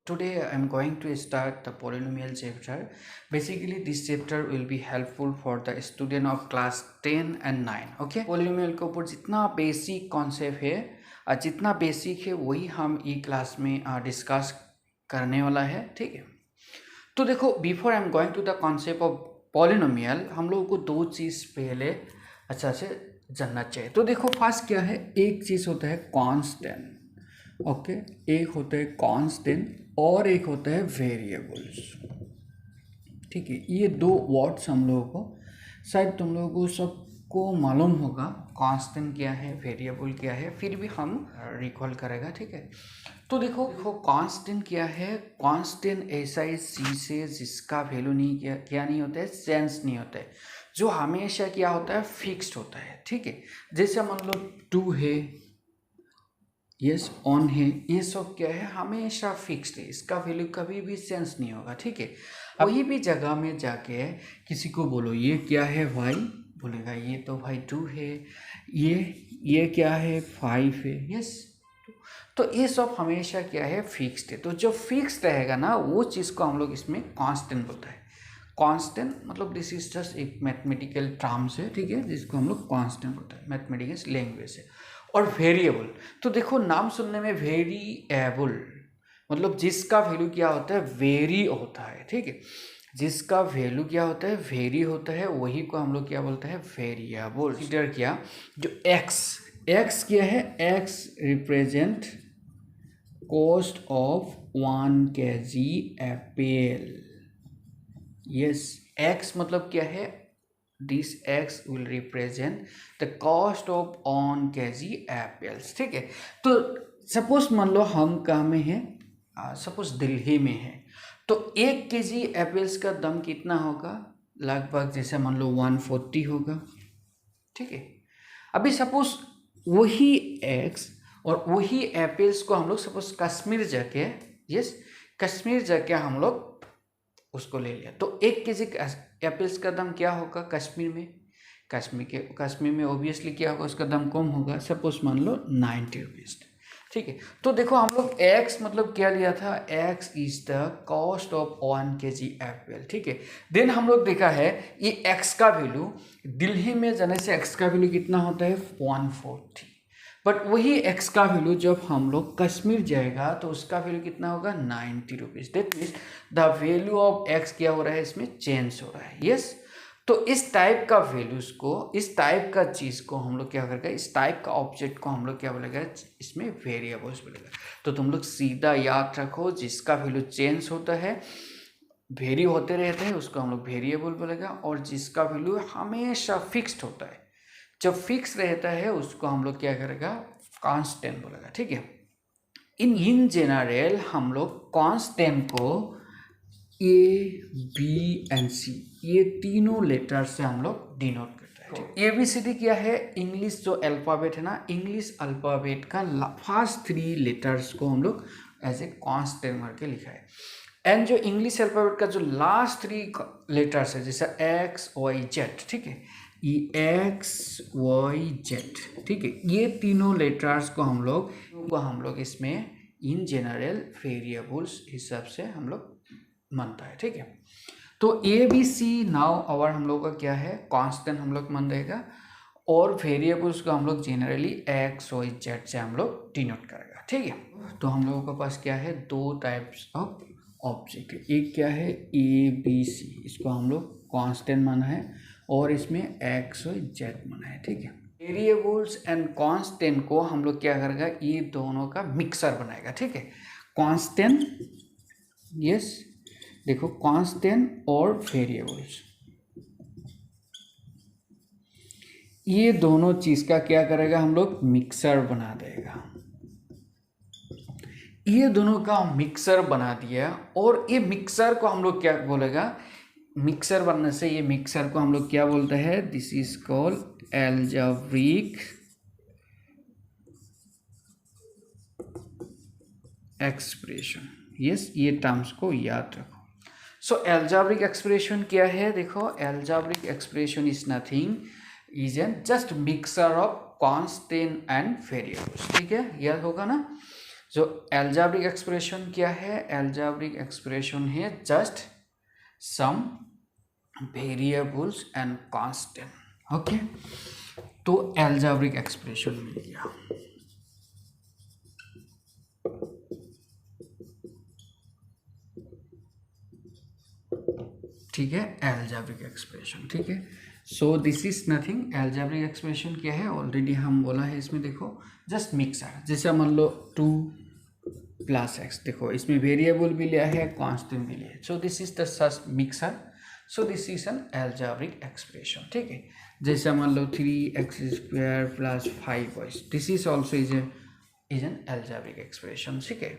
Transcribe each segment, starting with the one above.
Today I am going to start the polynomial chapter. Basically this chapter will be helpful for the student of class 10 and 9. Okay, polynomial के ऊपर जितना basic concept है जितना basic है वही हम ई class में डिस्कस करने वाला है. ठीक है, तो देखो before I am going to the concept of polynomial हम लोगों को दो चीज़ पहले अच्छा से जानना चाहिए. तो देखो फर्स्ट क्या है, एक चीज़ होता है कांस्टेंट. ओके, एक होता है कांस्टेंट और एक होता है वेरिएबल्स. ठीक है, ये दो वर्ड्स हम लोगों को शायद तुम लोगों को सबको मालूम होगा. कांस्टेंट क्या है, वेरिएबल क्या है, फिर भी हम रिकॉल करेगा. ठीक है, तो देखो कांस्टेंट क्या है. कांस्टेंट ऐसा ही चीज है जिसका वैल्यू नहीं क्या नहीं होता है, चेंज नहीं होता है, जो हमेशा क्या होता है, फिक्स्ड होता है. ठीक है, जैसे मान लो 2 है, यस ऑन है, ये सब क्या है, हमेशा फिक्स्ड है, इसका वैल्यू कभी भी चेंज नहीं होगा. ठीक है, कोई भी जगह में जाके किसी को बोलो ये क्या है भाई, बोलेगा ये तो भाई 2 है, ये क्या है 5 है. यस, तो ये सब हमेशा क्या है, फिक्स्ड है. तो जो फिक्स्ड रहेगा ना वो चीज़ को हम लोग इसमें कांस्टेंट बोलते हैं. कांस्टेंट मतलब दिस इज जस्ट एक मैथमेटिकल टर्म्स है. ठीक है, जिसको हम लोग कांस्टेंट बोलते हैं, मैथमेटिकल लैंग्वेज है. और वेरिएबल, तो देखो नाम सुनने में वेरिएबल मतलब जिसका वैल्यू क्या होता है, वेरी होता है. ठीक है, जिसका वैल्यू क्या होता है, वेरी होता है, वही को हम लोग क्या बोलते हैं, वेरिएबल. कंसीडर किया जो एक्स क्या है, x represent cost of 1 kg Apple. Yes, x मतलब क्या है, this x will represent the cost of 1 kg apples. ठीक है, तो सपोज मान लो हम कहाँ में हैं, सपोज दिल्ली में है, तो 1 kg एप्पल्स का दाम कितना होगा, लगभग जैसे मान लो 140 होगा. ठीक है, अभी सपोज वही एक्स और वही एप्पल्स को हम लोग सपोज कश्मीर जाके, यस कश्मीर जाके हम लोग उसको ले लिया, तो 1 kg एप्पल्स का दाम क्या होगा कश्मीर में ऑब्वियसली क्या होगा, उसका दाम कम होगा, सपोज मान लो 90 रुपीज़. ठीक है, तो देखो हम लोग x मतलब क्या लिया था, x is the cost of 1 kg Apple. ठीक है, देन हम लोग देखा है ये x का वैल्यू दिल्ली में जाने से x का वैल्यू कितना होता है 140, बट वही x का वैल्यू जब हम लोग कश्मीर जाएगा तो उसका वैल्यू कितना होगा 90 rupees. That means the value of x क्या हो रहा है, इसमें चेंज हो रहा है. यस, तो इस टाइप का वैल्यूज को, इस टाइप का चीज़ को हम लोग क्या करेगा, इस टाइप का ऑब्जेक्ट को हम लोग क्या बोलेगा, इसमें वेरिएबल्स बोलेगा. तो तुम लोग सीधा याद रखो, जिसका वैल्यू चेंज होता है, वेरी होते रहते हैं, उसको हम लोग वेरिएबल बोलेगा. और जिसका वैल्यू हमेशा फिक्स्ड होता है, जब फिक्स रहता है, उसको हम लोग क्या करेगा, कांस्टेंट बोलेगा. ठीक है, इन जनरल हम लोग कांस्टेंट को ए बी एंड सी ये तीनों लेटर से हम लोग डिनोट करते हैं. ए बी सी डी क्या है, इंग्लिश जो अल्फ़ाबेट है ना, इंग्लिश अल्फ़ाबेट का फर्स्ट 3 लेटर्स को हम लोग एज ए कांस्टेंट करके लिखा है. एंड जो इंग्लिश अल्फ़ाबेट का जो लास्ट 3 लेटर्स है, जैसे एक्स वाई जेड. ठीक है, ये एक्स वाई जेड. ठीक है, ये तीनों लेटर्स को हम लोग इसमें इन जनरल वेरिएबल्स हिसाब से हम लोग मानता है. ठीक है, तो ए बी सी नाउ और हम लोग का क्या है, कांस्टेंट हम लोग मान देगा, और वेरिएबल्स को हम लोग जनरली एक्स वाई जेड से हम लोग डिनोट करेगा. ठीक है, तो हम लोगों के पास क्या है, 2 टाइप्स ऑफ ऑब्जेक्ट. एक क्या है ए बी सी, इसको हम लोग कांस्टेंट माना है, और इसमें एक्स वाई जेड माना है. ठीक है, वेरिएबल्स एंड कांस्टेंट को हम लोग क्या करेगा, ये दोनों का मिक्सर बनाएगा. ठीक है, कांस्टेंट, यस देखो कांस्टेंट और वेरिएबल्स, ये दोनों चीज का क्या करेगा, हम लोग मिक्सर बना देगा. ये दोनों का मिक्सर बना दिया, और ये मिक्सर को हम लोग क्या बोलेगा, मिक्सर बनने से ये मिक्सर को हम लोग क्या बोलते हैं, this is called algebraic expression. Yes, ये टर्म्स को याद रखो. सो एल्जेब्रिक एक्सप्रेशन क्या है, देखो algebraic expression is nothing is an just mixer of constant and variables. ठीक है, याद होगा ना. जो एल्जेब्रिक एक्सप्रेशन क्या है, एल्जेब्रिक एक्सप्रेशन है just some variables and constant. Okay, तो एल्जेब्रिक एक्सप्रेशन मिल गया। ठीक है, एल्जेब्रिक एक्सप्रेशन। ठीक है, so this is nothing, algebraic expression क्या है ऑलरेडी हम बोला है। इसमें देखो जस्ट मिक्सर, जैसे मान लो 2 + x, देखो इसमें वेरिएबल भी लिया है, कांस्टेंट भी लिया है, so this is the such mixer, so this is an algebraic expression. ठीक है, जैसे मान लो 3x² + 5y, this is also is an algebraic expression. ठीक है,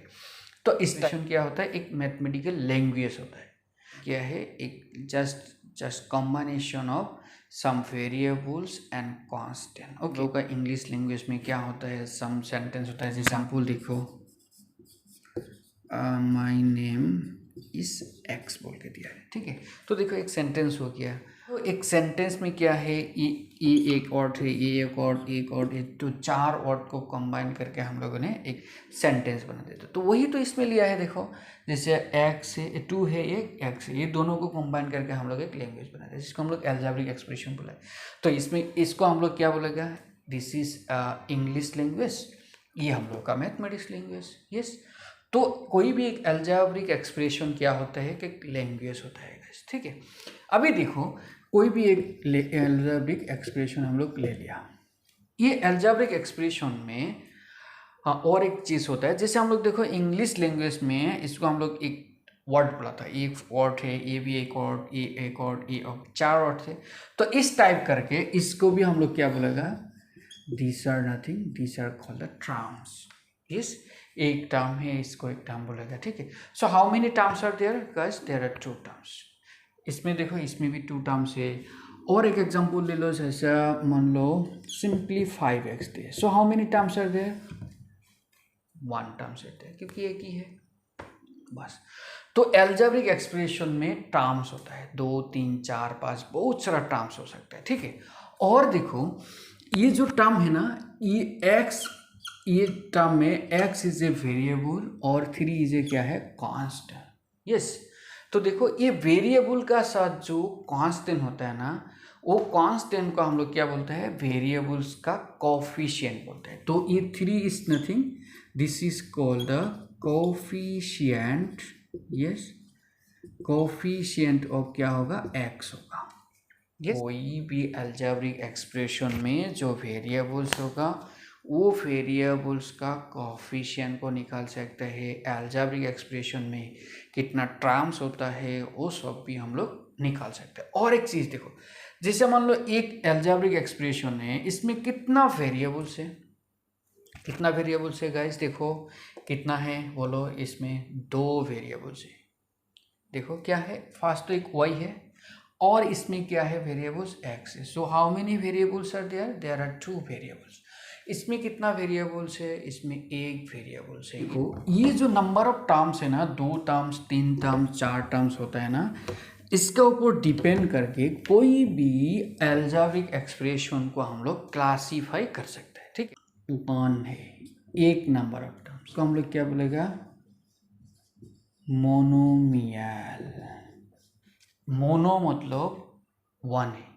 तो इस एक्सप्रेशन क्या होता है, एक मैथमेटिकल लैंग्वेज होता है, क्या है, एक just combination of some variables and constant. Okay, का इंग्लिश लैंग्वेज में क्या होता है, सम सेंटेंस होता है, एग्जाम्पल देखो, माय नेम इज एक्स बोल के दिया है। ठीक है, तो देखो एक सेंटेंस हो गया, तो एक सेंटेंस में क्या है, ये एक वर्ड है, ये एक वर्ड, ये तो 4 वर्ड को कंबाइन करके हम लोगों ने एक सेंटेंस बना देते, तो वही तो इसमें लिया है। देखो जैसे एक्स है, 2 है, एक एक्स है, ये दोनों को कंबाइन करके हम लोग एक लैंग्वेज बनाते हैं, जिसको हम लोग एल्जेब्रिक एक्सप्रेशन बोला है। तो इसमें इसको हम लोग क्या बोलेगा, दिस इज इंग्लिश लैंग्वेज, ये हम लोग का मैथमेटिक्स लैंग्वेज। यस, तो कोई भी एक एल्जेब्रिक एक्सप्रेशन क्या होता है कि लैंग्वेज होता है। ठीक है, अभी देखो कोई भी एक एल्जेब्रिक एक्सप्रेशन हम लोग ले लिया, ये एल्जेब्रिक एक्सप्रेशन में हाँ और एक चीज़ होता है, जैसे हम लोग देखो इंग्लिश लैंग्वेज में इसको हम लोग एक वर्ड बोला था, एक वर्ड है, ये भी एक वर्ड, ये एक वर्ड, ये 4 वर्ड थे, तो इस टाइप करके इसको भी हम लोग क्या बोलेगा, these are nothing, these are called the terms. Yes, एक टर्म है, इसको एक टर्म बोलेगा। ठीक है, so how many terms are there guys, there are 2 terms. इसमें देखो इसमें भी 2 टर्म्स है, और एक एग्जांपल ले लो, जैसा मान लो सिंपली 5x दे, so how many terms are there, 1 terms रहते हैं, क्योंकि एक ही है बस। तो एल्जेब्रिक एक्सप्रेशन में टर्म्स होता है 2, 3, 4, 5, बहुत सारा टर्म्स हो सकता है। ठीक है, और देखो ये जो टर्म है ना, ये x, ये टर्म में x इज ए वेरिएबल और 3 इज ए क्या है, कांस्टेंट। यस, तो देखो ये वेरिएबल का साथ जो कांस्टेंट होता है ना, वो कांस्टेंट को हम लोग क्या बोलते हैं, वेरिएबल्स का कोफिशिएंट बोलते हैं। तो ये 3 is nothing, this is called the coefficient. Yes, coefficient of क्या होगा, x होगा। yes? कोई भी एल्जेब्रिक एक्सप्रेशन में जो वेरिएबल्स होगा, वो वेरिएबल्स का कोफिशिएंट को निकाल सकते हैं। एल्जेब्रिक एक्सप्रेशन में कितना टर्म्स होता है वो सब भी हम लोग निकाल सकते हैं। और एक चीज़ देखो, जैसे मान लो एक एल्जेब्रिक एक्सप्रेशन है, इसमें कितना वेरिएबल्स है, कितना वेरिएबल्स है गाइस, देखो कितना है बोलो, इसमें 2 वेरिएबल्स है। देखो क्या है, फर्स्ट तो एक y है और इसमें क्या है, वेरिएबल्स x है। So how many variables are there, there are 2 variables. इसमें कितना वेरिएबल्स है, इसमें एक वेरिएबल्स है। देखो ये जो नंबर ऑफ टर्म्स है ना, 2 टर्म्स, 3 टर्म्स, 4 टर्म्स होता है ना, इसके ऊपर डिपेंड करके कोई भी एल्जेब्रिक एक्सप्रेशन को हम लोग क्लासीफाई कर सकते हैं। ठीक है, 1 है, एक नंबर ऑफ टर्म्स को हम लोग क्या बोलेगा, मोनोमियल। मोनो मतलब 1 है,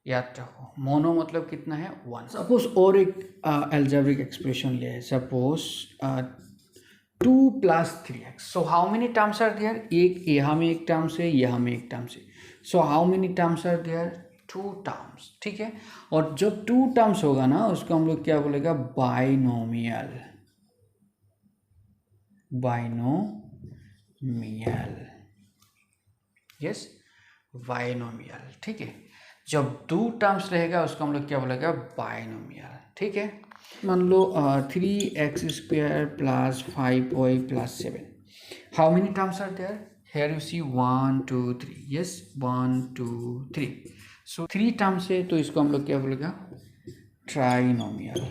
याद रखो, मोनो मतलब कितना है, 1। सपोज और एक एल्जेब्रिक एक्सप्रेशन ले, suppose 2 + 3x, so how many terms are there, एक यहाँ में एक टर्म्स है, यहाँ में एक टर्म्स है, so how many terms are there, 2 terms. ठीक है, और जब 2 टर्म्स होगा ना, उसको हम लोग क्या बोलेगा, बाइनोमियल। Binomial, yes, binomial. ठीक है, जब 2 टर्म्स रहेगा उसको हम लोग क्या बोलेगा, बाइनोमियल। ठीक है, मान लो 3x² + 5y + 7, how many terms are there, here you see 1, 2, 3, yes 1, 2, 3, so 3 terms है, तो इसको हम लोग क्या बोलेगा, ट्राइनोमियल।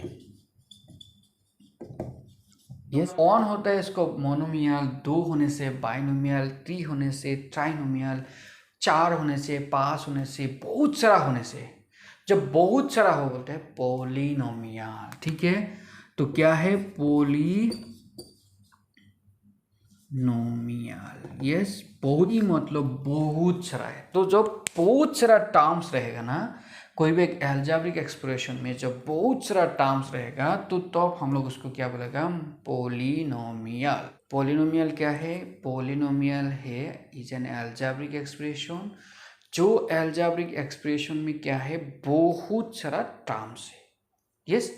यस, ऑन होता है इसको मोनोमियल, 2 होने से बाइनोमियल, 3 होने से ट्राइनोमियल, 4 होने से, 5 होने से, बहुत सारा होने से, जब बहुत सारा हो बोलते हैं पॉलिनोमियल। ठीक है, तो क्या है, पॉलिनोमियल। नोमियल। यस, बहुत ही मतलब बहुत सारा है। तो जब बहुत सारा टर्म्स रहेगा ना कोई भी एक एल्जेब्रिक एक्सप्रेशन में, जब बहुत सारा टर्म्स रहेगा तो तब हम लोग उसको क्या बोलेगा, पोलिनोमियल। पोलिनोमियल क्या है, पोलिनोमियल है इज एन एल्जेब्रिक एक्सप्रेशन जो एल्जेब्रिक एक्सप्रेशन में क्या है, बहुत सारा टर्म्स है। यस,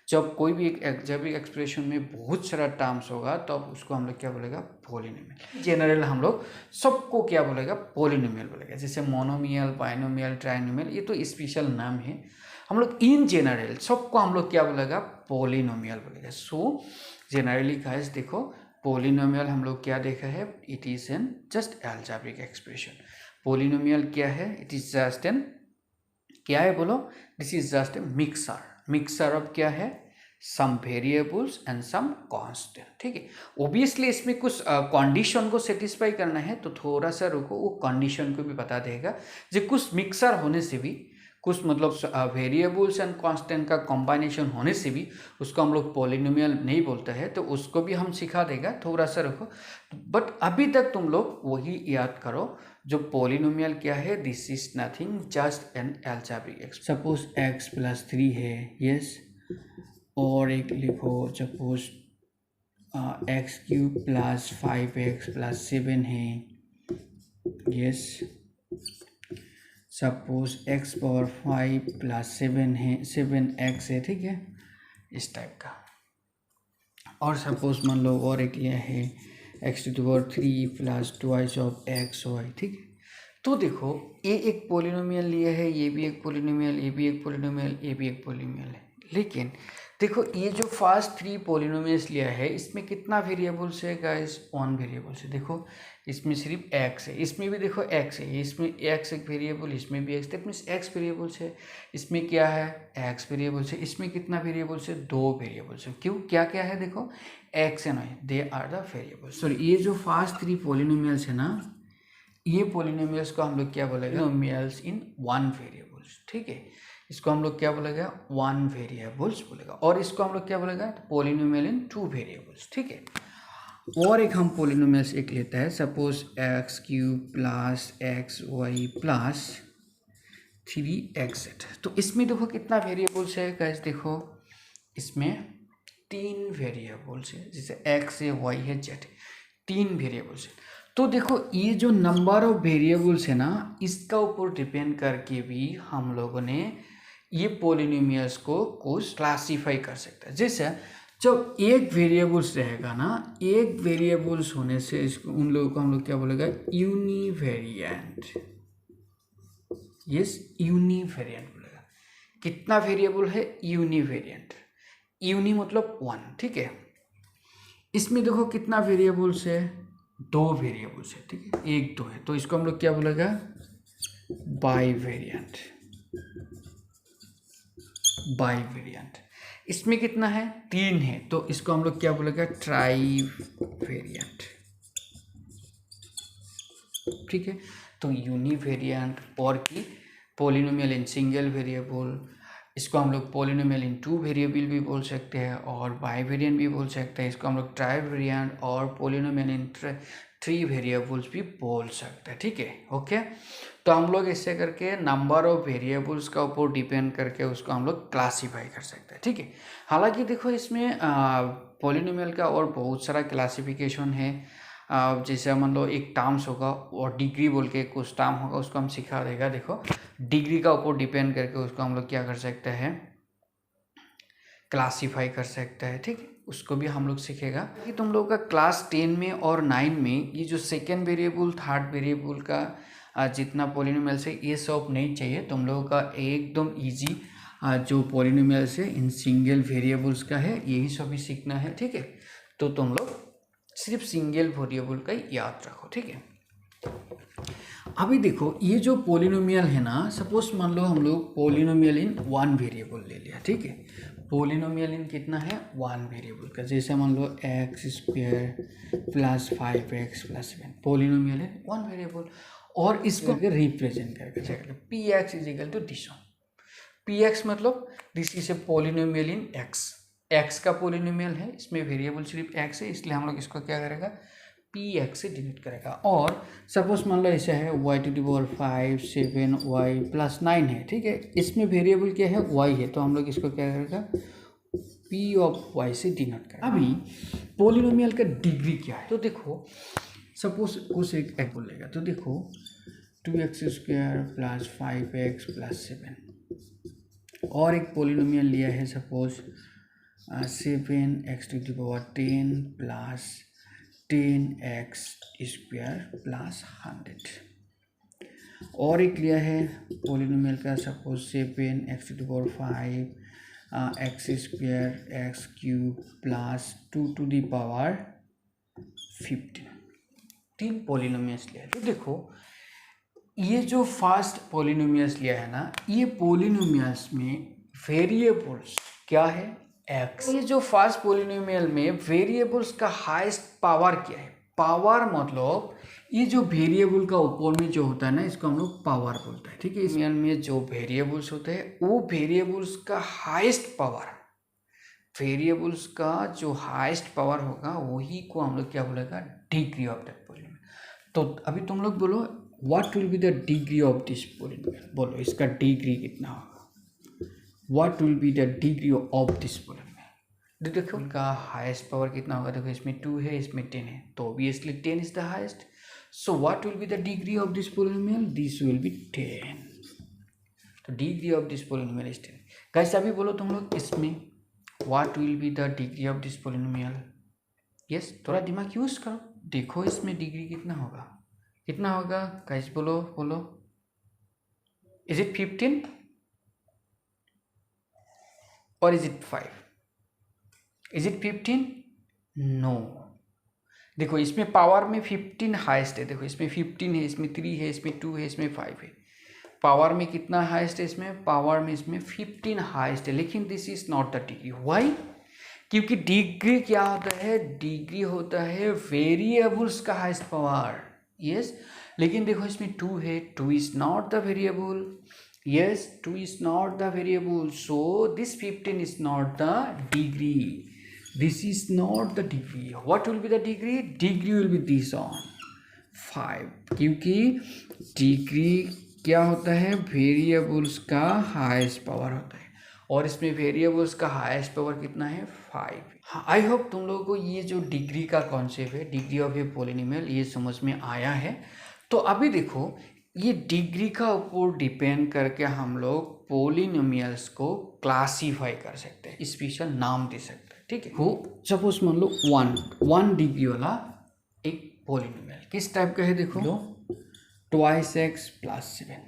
जब कोई भी एक एल्जेब्रिक एक्सप्रेशन में बहुत सारा टर्म्स होगा तब तो उसको हम लोग क्या बोलेगा, पोलिनोमियल। जनरल हम लोग सबको क्या बोलेगा, पोलिनोमियल बोलेगा। जैसे मोनोमियल, बाइनोमियल, ट्राइनोमियल, ये तो स्पेशल नाम है। हम लोग इन जनरल सबको हम लोग क्या बोलेगा, पोलिनोमियल बोलेगा। सो जनरली गाइस देखो, पोलिनोमियल हम लोग क्या देखा है, it is an just algebraic expression. Polynomial क्या है, इट इज जस्ट एन, क्या है बोलो, this is just a mixer of क्या है, सम वेरिएबल्स एंड सम कांस्टेंट। ठीक है, ओबियसली इसमें कुछ कंडीशन को सेटिस्फाई करना है तो थोड़ा सा रुको, वो कंडीशन को भी बता देगा। जो कुछ मिक्सर होने से भी, कुछ मतलब वेरिएबल्स एंड कांस्टेंट का कॉम्बिनेशन होने से भी उसको हम लोग पोलिनोमियल नहीं बोलते हैं, तो उसको भी हम सिखा देगा, थोड़ा सा रुको। बट अभी तक तुम लोग वही याद करो, जो पोलिनोमियल क्या है, this is nothing just an algebraic. Suppose x + 3 है, यस, और एक लिखो सपोज x³ + 5x + 7 है, यस। सपोज x⁵ + 7 है, 7x है, ठीक है, इस टाइप का। और सपोज मान लो और एक लिया है x³ + 2 of xy, ठीक है। तो देखो ये एक पोलिनोमियल लिया है, ये भी एक पोलिनोमियल, ये भी एक पोलिनोमियल, ये भी एक पोलिनोमियल है। लेकिन देखो ये जो फर्स्ट 3 पोलिनोमियल्स लिया है इसमें कितना वेरिएबल्स है गाइस, 1 वेरिएबल्स है। देखो इसमें सिर्फ x है, इसमें भी देखो x है, इसमें x एक वेरिएबल, इसमें भी x, मीन्स x वेरिएबल्स है। इसमें क्या है, x वेरिएबल्स है। इसमें कितना वेरिएबल्स है, 2 वेरिएबल्स है। क्यों, क्या क्या है, देखो x and y, they are the variables. Sorry, ये जो फर्स्ट 3 पोलिनोमियल्स है ना, ये पोलिनोमियल्स को हम लोग क्या बोलेगा, पोलिनोमियल्स इन 1 वेरिएबल्स। ठीक है, इसको हम लोग क्या बोलेगा, 1 वेरिएबल्स बोलेगा। और इसको हम लोग क्या बोलेगा, पोलिनोमियल इन 2 वेरिएबल्स। ठीक है, और एक हम पोलिनोमियल्स एक लेता है, सपोज x³ + xy + 3xz। तो इसमें देखो कितना वेरिएबल्स है गाइस, देखो इसमें 3 वेरिएबल्स है, जैसे x है, y है, z, 3 वेरिएबल्स है। तो देखो ये जो नंबर ऑफ वेरिएबल्स है ना, इसका ऊपर डिपेंड करके भी हम लोगों ने ये पोलिनोमियल्स को कुछ क्लासीफाई कर सकता है। जैसे जब एक वेरिएबल्स रहेगा ना, एक वेरिएबल्स होने से इसको, उन लोगों को हम लोग क्या बोलेगा, यूनिवेरिएंट। यस, यूनिवेरिएंट बोलेगा। कितना वेरिएबल है, यूनिवेरिएंट। यूनि मतलब 1, ठीक है। इसमें देखो कितना वेरिएबल्स है, 2 वेरिएबल्स है, ठीक है, 1 2 है, तो इसको हम लोग क्या बोलेगा, बाइवेरिएंट। बाइवेरिएंट। इसमें कितना है, 3 है, तो इसको हम लोग क्या बोलेगा, ट्राइवेरिएंट। ठीक है, तो यूनिवेरिएंट और की पोलिनोमियल इन सिंगल वेरिएबल, इसको हम लोग पोलिनोमियल इन 2 वेरिएबल भी बोल सकते हैं, और बाइवेरिएंट भी बोल सकते हैं। इसको हम लोग ट्राइवेरिएंट और पोलिनोमियल इन 3 वेरिएबल्स भी बोल सकते हैं। ठीक है, ओके। तो हम लोग इससे करके नंबर ऑफ वेरिएबल्स का ऊपर डिपेंड करके उसको हम लोग क्लासीफाई कर सकते हैं। ठीक है, हालांकि देखो इसमें पोलिनोमियल का और बहुत सारा क्लासिफिकेशन है। जैसे मान लो एक टर्म्स होगा और डिग्री बोल के कुछ टर्म होगा, उसको हम सिखा देगा। देखो डिग्री का ऊपर डिपेंड करके उसको हम लोग क्या कर सकते हैं, क्लासीफाई कर सकते हैं। ठीक है, उसको भी हम लोग सीखेगा कि तुम लोग का क्लास 10 में और 9 में ये जो सेकेंड वेरिएबल, थर्ड वेरिएबल का जितना पोलिनोमियल्स है ये सब नहीं चाहिए। तुम लोगों का एकदम इजी जो पोलिनोमियल्स है इन सिंगल वेरिएबल्स का है, यही सब ही सीखना है। ठीक है, तो तुम लोग सिर्फ सिंगल वेरिएबल का ही याद रखो। ठीक है, अभी देखो ये जो पोलिनोमियल है ना, सपोज मान लो हम लोग पोलिनोमियल इन 1 वेरिएबल ले लिया। ठीक है, पोलिनोमियल इन कितना है, 1 वेरिएबल का। जैसे मान लो x² + 5x + 7, पोलिनोमियल है 1 वेरिएबल, और इसको रिप्रेजेंट करके चलेगा, px = दिस वन। px मतलब this is A polynomial in x, x का पोलिनोमियल है, इसमें वेरिएबल सिर्फ x है, इसलिए हम लोग इसको क्या करेगा, पी एक्स से डिनोट करेगा। और सपोज मान लो ऐसा है y⁵ 7y+9 है, ठीक है। इसमें वेरिएबल क्या है, y है, तो हम लोग इसको क्या करेगा, पी ऑफ वाई से डिनोट करेगा। अभी पोलिनोमियल का डिग्री क्या है, तो देखो सपोज कुछ एक बोलेगा, तो देखो 2x² + 5x + 7, और एक पोलिनोमियल लिया है सपोज 7x⁻10 + 10x² + 100, और एक लिया है पोलिनोमियल का सपोज 7x⁵ x² + 2⁵15। 3 पोलिनोमियल्स लिया है। तो देखो ये जो फर्स्ट पोलिनोमियल्स लिया है ना, ये पोलिनोमियल्स में वेरिएबल्स क्या है, x। ये जो फर्स्ट पोलिनोमियल में वेरिएबल्स का हाईएस्ट पावर क्या है, पावर मतलब ये जो वेरिएबल का ऊपर में जो होता है ना, इसको हम लोग पावर बोलते हैं, ठीक है। इस में जो वेरिएबल्स होते हैं वो वेरिएबल्स का हाईएस्ट पावर, वेरिएबल्स का जो हाईएस्ट पावर होगा वही को हम लोग क्या बोलेगा, डिग्री ऑफ दैट पोलिनोमियल। तो अभी तुम लोग बोलो what will be the degree of this polynomial, बोलो इसका डिग्री कितना होगा, what will be the degree of this polynomial. देखो इनका हाईएस्ट पावर कितना होगा, देखो इसमें 2 है, इसमें 10 है, तो obviously 10 is the highest. So what will be the degree of this polynomial, this will be 10। तो degree of this polynomial is 10। Guys अभी बोलो तुम लोग इसमें what will be the degree of this polynomial. Yes, थोड़ा दिमाग use करो, देखो इसमें डिग्री कितना होगा, कितना होगा गाइस, बोलो बोलो। इज इट 15 और is it 5? Is it 15? No. देखो इसमें पावर में 15 हाईएस्ट है, देखो इसमें 15 है, इसमें 3 है, इसमें 2 है, इसमें 5 है। पावर में कितना हाईएस्ट है इसमें, पावर में इसमें 15 हाईएस्ट है, लेकिन this is not the degree. Why? क्योंकि डिग्री क्या होता है, डिग्री होता है वेरिएबल्स का हाईएस्ट पावर। यस, लेकिन देखो इसमें 2 है, 2 is not the variable. Yes, 2 is not the variable, so this 15 is not the degree, this is not the degree. What will be the degree, degree will be this on 5, क्योंकि degree क्या होता है, variables का highest power होता है, और इसमें variables का हाईएस्ट पावर कितना है, 5। हाँ, आई होप तुम लोगों को ये जो डिग्री का कॉन्सेप्ट है, डिग्री ऑफ ए पोलिनोमियल, ये समझ में आया है। तो अभी देखो ये डिग्री का ऊपर डिपेंड करके हम लोग पोलिनोमियल्स को क्लासीफाई कर सकते हैं, स्पेशल नाम दे सकते हैं, ठीक है। हो सपोज मान लो 1 डिग्री वाला एक पोलिनोमियल किस टाइप का है, देखो 2x + 7।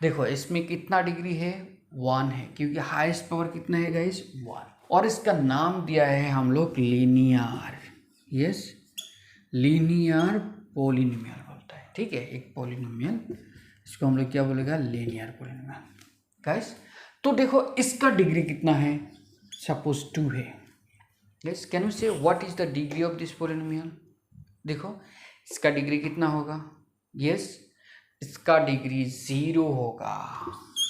देखो इसमें कितना डिग्री है, 1 है, क्योंकि हाईएस्ट पावर कितना है गाइस, 1, और इसका नाम दिया है हम लोग लीनियर। यस, लीनियर पोलिनोमियल बोलता है, ठीक है, एक पोलिनोमियल, इसको हम लोग क्या बोलेगा, लीनियर पोलिनोमियल गाइस। तो देखो इसका डिग्री कितना है, सपोज 2 है। यस, कैन यू से what is the degree of this polynomial. देखो इसका डिग्री कितना होगा, यस, इसका डिग्री 0 होगा,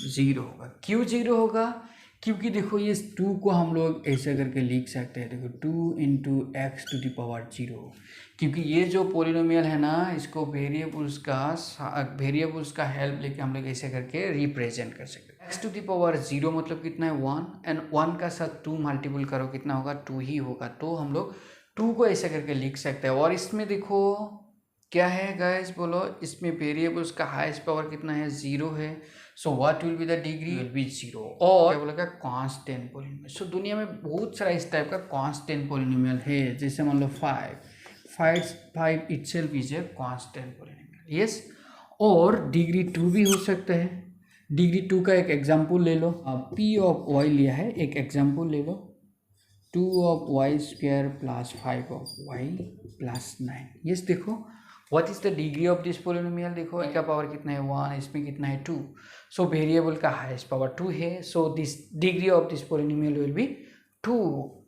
0 होगा। क्यों 0 होगा, क्योंकि देखो ये 2 को हम लोग ऐसे करके लिख सकते हैं, देखो 2 × x⁻0, क्योंकि ये जो पोलिनोमियल है ना, इसको वेरिएबल्स का हेल्प लेके हम लोग ऐसे करके रिप्रेजेंट कर सकते हैं। x⁻0 मतलब कितना है, 1, एंड 1 का साथ 2 मल्टीपल करो कितना होगा, 2 ही होगा, तो हम लोग 2 को ऐसे करके लिख सकते हैं। और इसमें देखो क्या है गाइस, बोलो इसमें वेरिएबल्स का हाईएस्ट पावर कितना है, 0 है, so what will be the degree, will be 0। और क्या बोलेगा, कांस्टेंट पोलिनोमियल। सो दुनिया में बहुत सारा इस टाइप का कांस्टेंट पोलिनोमियल है, जैसे मान लो 5 itself is a constant polynomial. Yes, और डिग्री 2 भी हो सकता है। डिग्री 2 का एक एग्जांपल ले लो, p ऑफ y लिया है, एक एग्जांपल ले लो, 2y² + 5y + 9। यस, देखो what is the degree of this polynomial, देखो इसका पावर कितना है, 1, इसमें कितना है, 2, सो वेरिएबल का हाईएस्ट पावर 2 है, so this degree of this polynomial will be 2।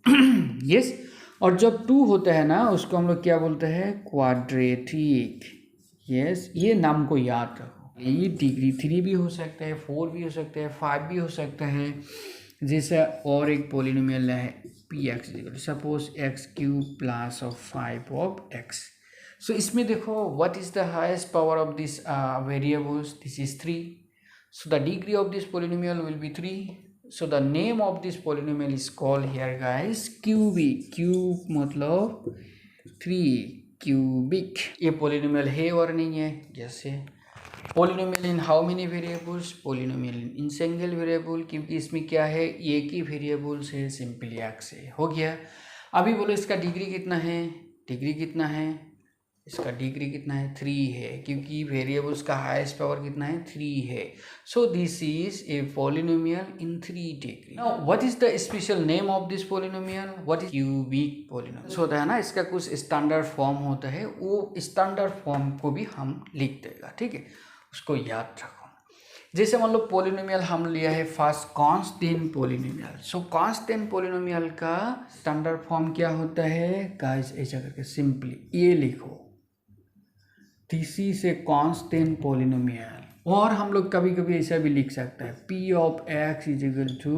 Yes, और जब 2 होता है ना, उसको हम लोग क्या बोलते हैं, क्वाड्रेटिक। यस, ये नाम को याद रखो, ये डिग्री 3 भी हो सकता है, 4 भी हो सकता है, 5 भी हो सकता है। जैसे और एक पोलिनोमियल है px, suppose x³ + 5 of x, सो इसमें देखो what is the highest power of this variables, this is 3. So the degree of this polynomial will be 3. So the name of this polynomial is called here guys cubic. Cube मतलब 3 cubic. ये polynomial है और नहीं है? Yes है. Polynomial in how many variables? Polynomial in single variable, क्योंकि इसमें क्या है, एक ही variables है, simply x है. हो गया. अभी बोलो इसका डिग्री कितना है? डिग्री कितना है? इसका डिग्री कितना है? 3 है, क्योंकि वेरिएबल्स का हाईएस्ट पावर कितना है? 3 है. So this is a polynomial in 3 degree. Now what is the special name of this polynomial? What is cubic polynomial होता है ना, इसका कुछ स्टैंडर्ड फॉर्म होता है, वो स्टैंडर्ड फॉर्म को भी हम लिख देगा. ठीक है, उसको याद रखो. जैसे मान लो पॉलिनोमियल हम लिया है फर्स्ट कांस्टेंट पॉलिनोमियल. सो कांस्टेंट पॉलिनोमियल का स्टैंडर्ड फॉर्म क्या होता है गाइस? ऐसा करके सिंपली ये लिखो, this is a constant polynomial. और हम लोग कभी कभी ऐसा भी लिख सकता है p of x is equal to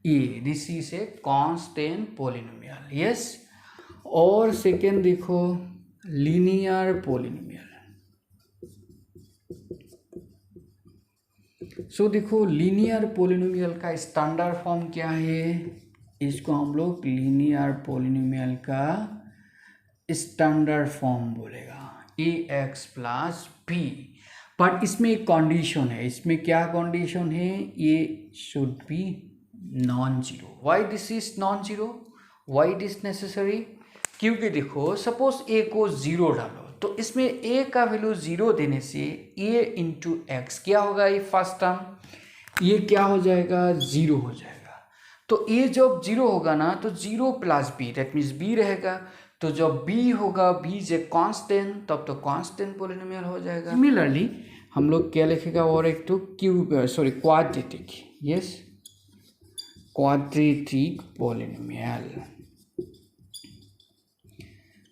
a. This is a constant polynomial. Yes. और सेकेंड देखो लीनियर पॉलिनोमियल. सो देखो लीनियर पॉलिनोमियल का स्टैंडर्ड फॉर्म क्या है? इसको हम लोग लीनियर पॉलिनोमियल का स्टैंडर्ड फॉर्म बोलेगा ax प्लस b. बट इसमें एक कंडीशन है. इसमें क्या कंडीशन है? ये should be non zero. Why this is non zero? Why it is necessary? क्योंकि देखो सपोज a को 0 डालो तो इसमें a का वैल्यू 0 देने से a इंटू एक्स क्या होगा? ये फर्स्ट टर्म ये क्या हो जाएगा? 0 हो जाएगा. तो a जब 0 होगा ना तो 0 plus b that means b रहेगा. तो जब b होगा, b इज ए कांस्टेंट, तब तो कांस्टेंट पॉलिनोमियल हो जाएगा. सिमिलरली हम लोग क्या लिखेगा? और एक तो क्वाड्रेटिक. Yes, quadratic polynomial.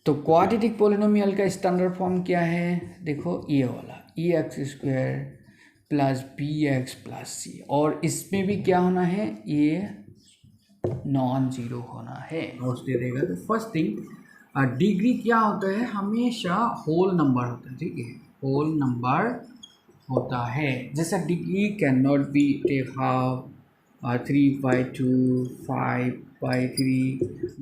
तो क्वाड्रेटिक पॉलिनोमियल का स्टैंडर्ड फॉर्म क्या है? देखो ये वाला ax² plus bx plus c. और इसमें भी क्या होना है? ये नॉन जीरो होना है. नोट्स दे देगा. तो फर्स्ट थिंग डिग्री क्या होता है? हमेशा होल नंबर होता है. ठीक है, होल नंबर होता है. जैसा degree can not be take half 3/2 5/3